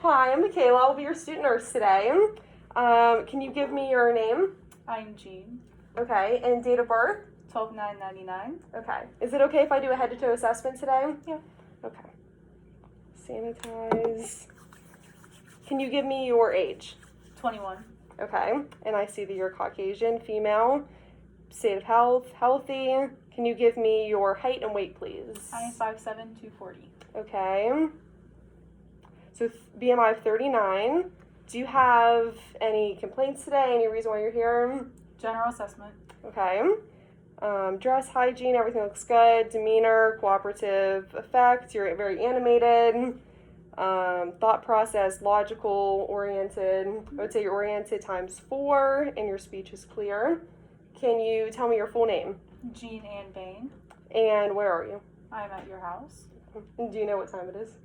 Hi, I'm Michaela. I'll be your student nurse today. Can you give me your name? I'm Jean. Okay, and date of birth? 12/9/99. Okay. Is it okay if I do a head-to-toe assessment today? Yeah. Okay. Sanitize. Can you give me your age? 21. Okay, and I see that you're Caucasian, female, state of health, healthy. Can you give me your height and weight, please? I am 5'7", 240. Okay. So BMI of 39. Do you have any complaints today? Any reason why you're here? General assessment. Okay. Dress, hygiene, everything looks good. Demeanor, cooperative effect. You're very animated. Thought process, logical, oriented. I would say you're oriented times 4, and your speech is clear. Can you tell me your full name? Jean Ann Bain. And where are you? I'm at your house. And do you know what time it is?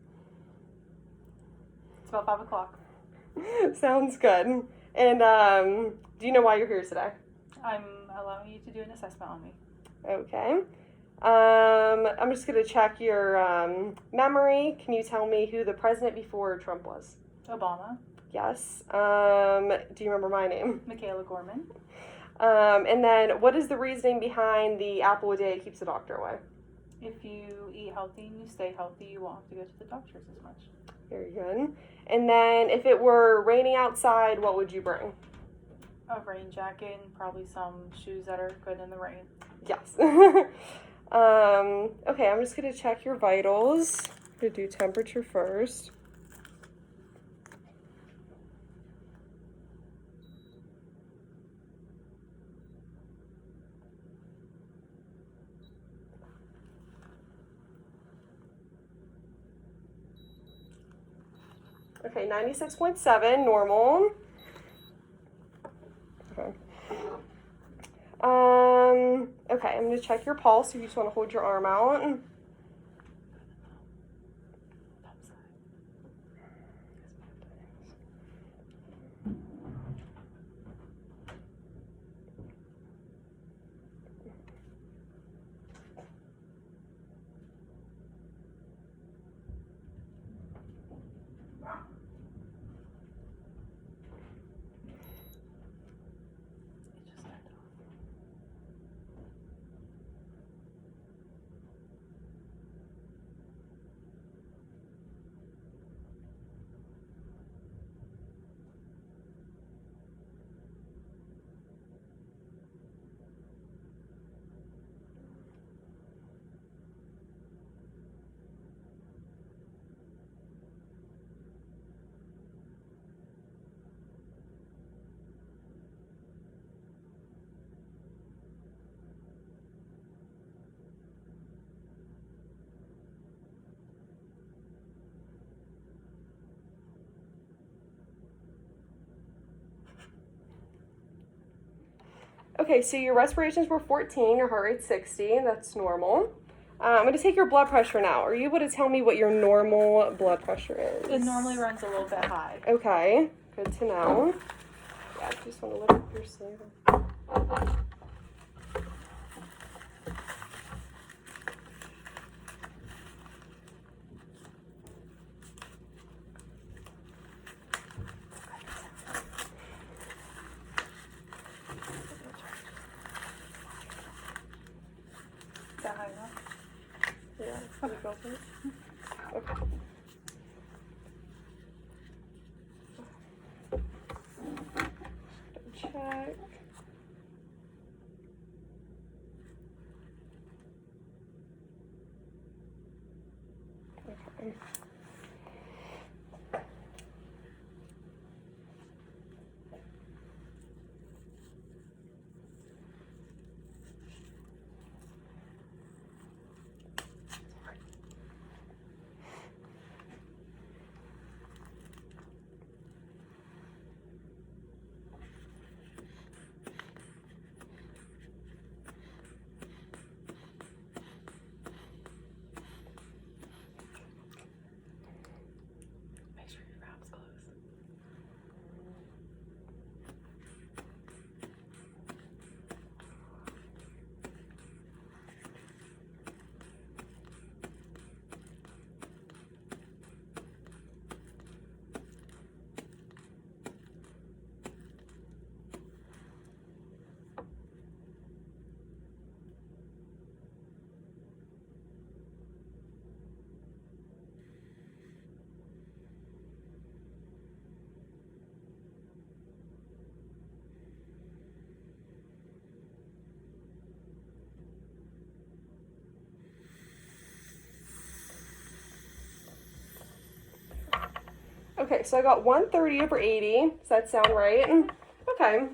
It's about 5 o'clock. Sounds good. And do you know why you're here today? I'm allowing you to do an assessment on me. Okay. I'm just going to check your memory. Can you tell me who the president before Trump was? Obama. Yes. Do you remember my name? Michaela Gorman. And then what is the reasoning behind the apple a day keeps the doctor away? If you eat healthy and you stay healthy, you won't have to go to the doctors as much. Very good. And then if it were raining outside, what would you bring? A rain jacket and probably some shoes that are good in the rain. Yes. Okay, I'm just going to check your vitals. I'm going to do temperature first. Okay, 96.7, normal. Okay. Okay, I'm gonna check your pulse if you just want to hold your arm out. Okay, so your respirations were 14, your heart rate's 60, that's normal. I'm going to take your blood pressure now. Are you able to tell me what your normal blood pressure is? It normally runs a little bit high. Okay, good to know. Yeah, I just want to lift up your sleeve. Is that high enough? Yeah, can you go for it? Okay. Check. Okay, so I got 130/80. Does that sound right? Okay.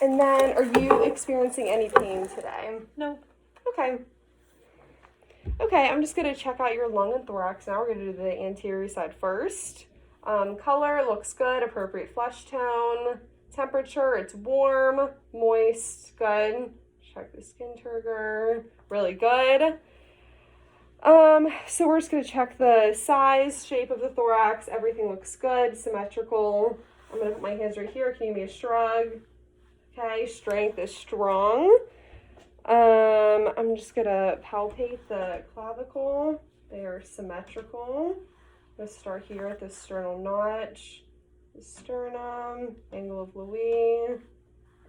And then, are you experiencing any pain today? No. Okay. Okay, I'm just going to check out your lung and thorax now. We're going to do the anterior side first. Color looks good, appropriate flesh tone. Temperature, it's warm, moist, good. Check the skin turgor, really good. So we're just going to check the size, shape of the thorax. Everything looks good, symmetrical. I'm going to put my hands right here. Can you give me a shrug? Okay, strength is strong. I'm just gonna palpate the clavicle. They are symmetrical. Let's start here at the sternal notch, the sternum, angle of Louis,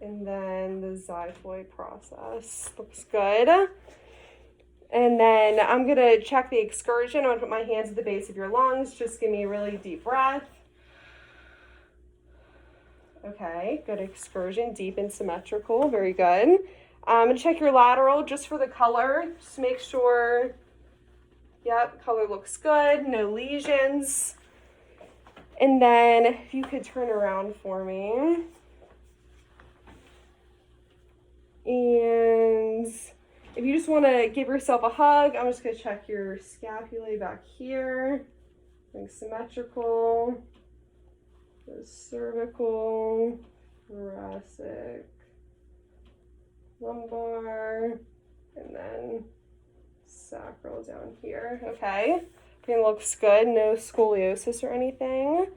and then the xiphoid process. Looks good. And then I'm gonna check the excursion. I'm gonna put my hands at the base of your lungs. Just give me a really deep breath. Okay, good excursion, deep and symmetrical, very good. And check your lateral just for the color. Just make sure, yep, color looks good, no lesions. And then if you could turn around for me. And if you just want to give yourself a hug, I'm just going to check your scapulae back here. Like symmetrical. The cervical, thoracic, lumbar, and then sacral down here. Okay, everything looks good, no scoliosis or anything.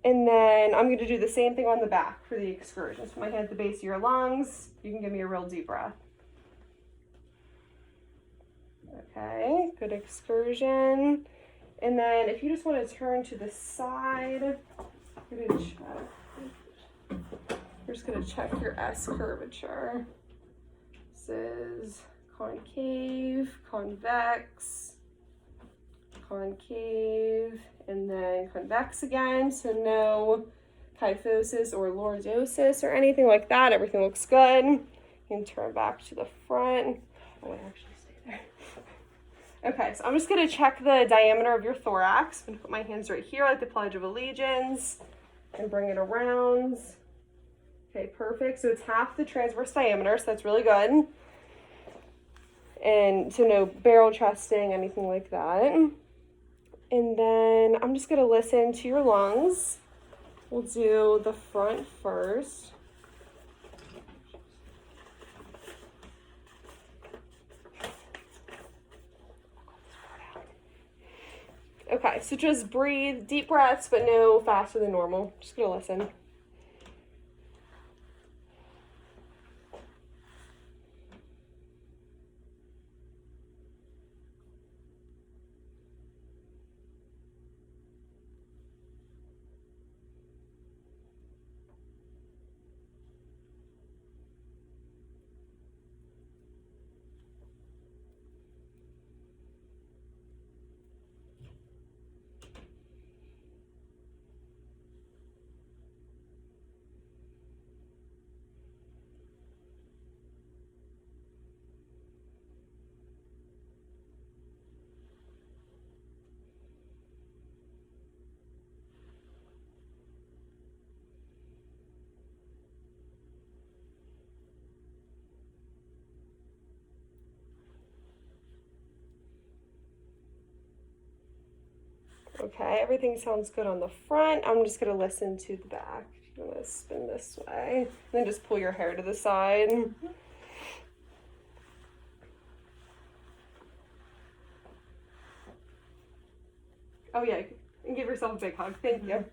And then I'm going to do the same thing on the back for the excursion. So my hand at the base of your lungs. You can give me a real deep breath. Okay, good excursion. And then if you just want to turn to the side, we're just going to check your S curvature. This is concave, convex, concave, and then convex again. So no kyphosis or lordosis or anything like that. Everything looks good. You can turn back to the front. Oh, I actually stay there. Okay, so I'm just going to check the diameter of your thorax. I'm going to put my hands right here like the Pledge of Allegiance. And bring it around. Okay, perfect. So it's half the transverse diameter, so that's really good. And so no barrel chesting, anything like that. And then I'm just gonna listen to your lungs. We'll do the front first. Okay, so just breathe, deep breaths, but no faster than normal. Just gonna listen. Okay, everything sounds good on the front. I'm just gonna listen to the back. I'm gonna spin this way. And then just pull your hair to the side. Oh yeah, and give yourself a big hug. Thank you.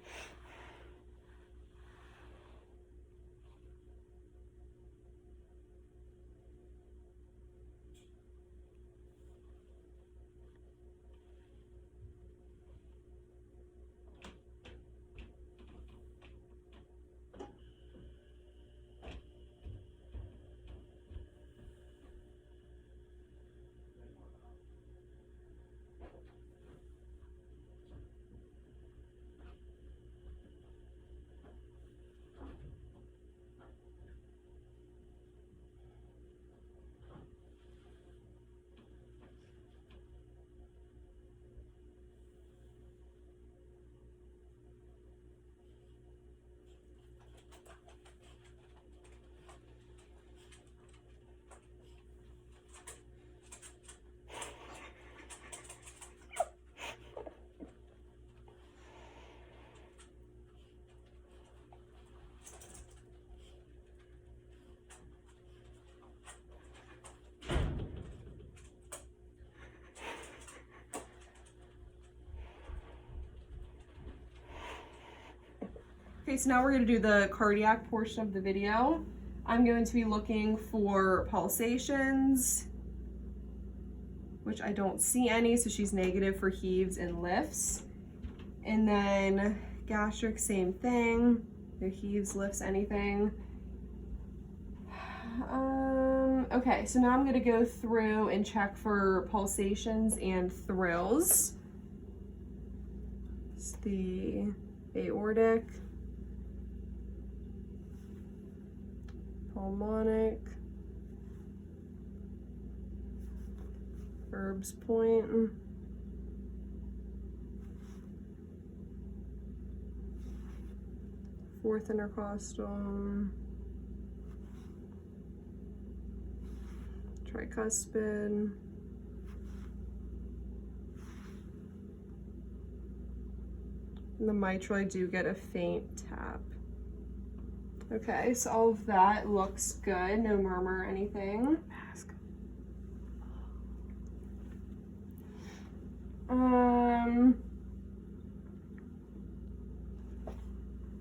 Okay, so now we're going to do the cardiac portion of the video. I'm going to be looking for pulsations, which I don't see any, so she's negative for heaves and lifts. And then gastric, same thing. No heaves, lifts, anything. Okay, so now I'm going to go through and check for pulsations and thrills. It's the aortic, pulmonic, Herb's point, fourth intercostal, tricuspid, and the mitral, I do get a faint tap. Okay, so all of that looks good. No murmur or anything. Mask.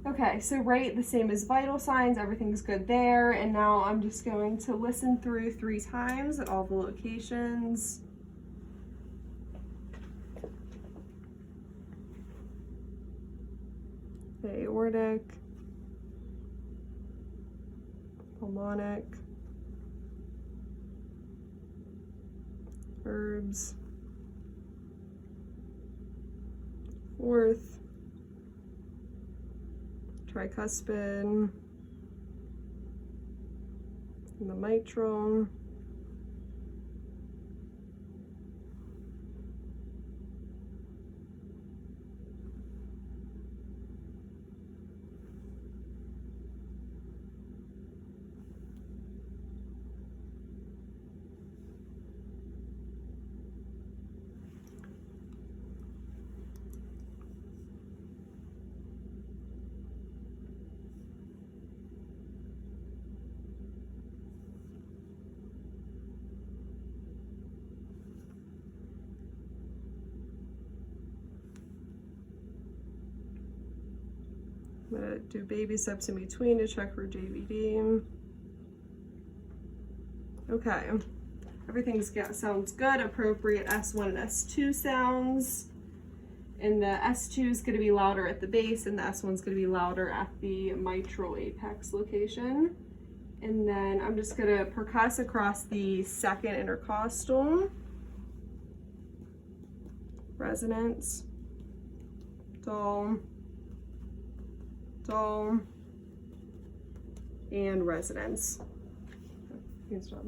Okay, so right, the same as vital signs, everything's good there. And now I'm just going to listen through 3 times at all the locations. The aortic, pulmonic, Herb's, fourth, tricuspid, and the mitral, I'm gonna do baby steps in between to check for JVD. Okay, sounds good. Appropriate S1 and S2 sounds. And the S2 is gonna be louder at the base, and the S1 is gonna be louder at the mitral apex location. And then I'm just gonna percuss across the second intercostal. Resonance, dull, dull, and resonance. Good job.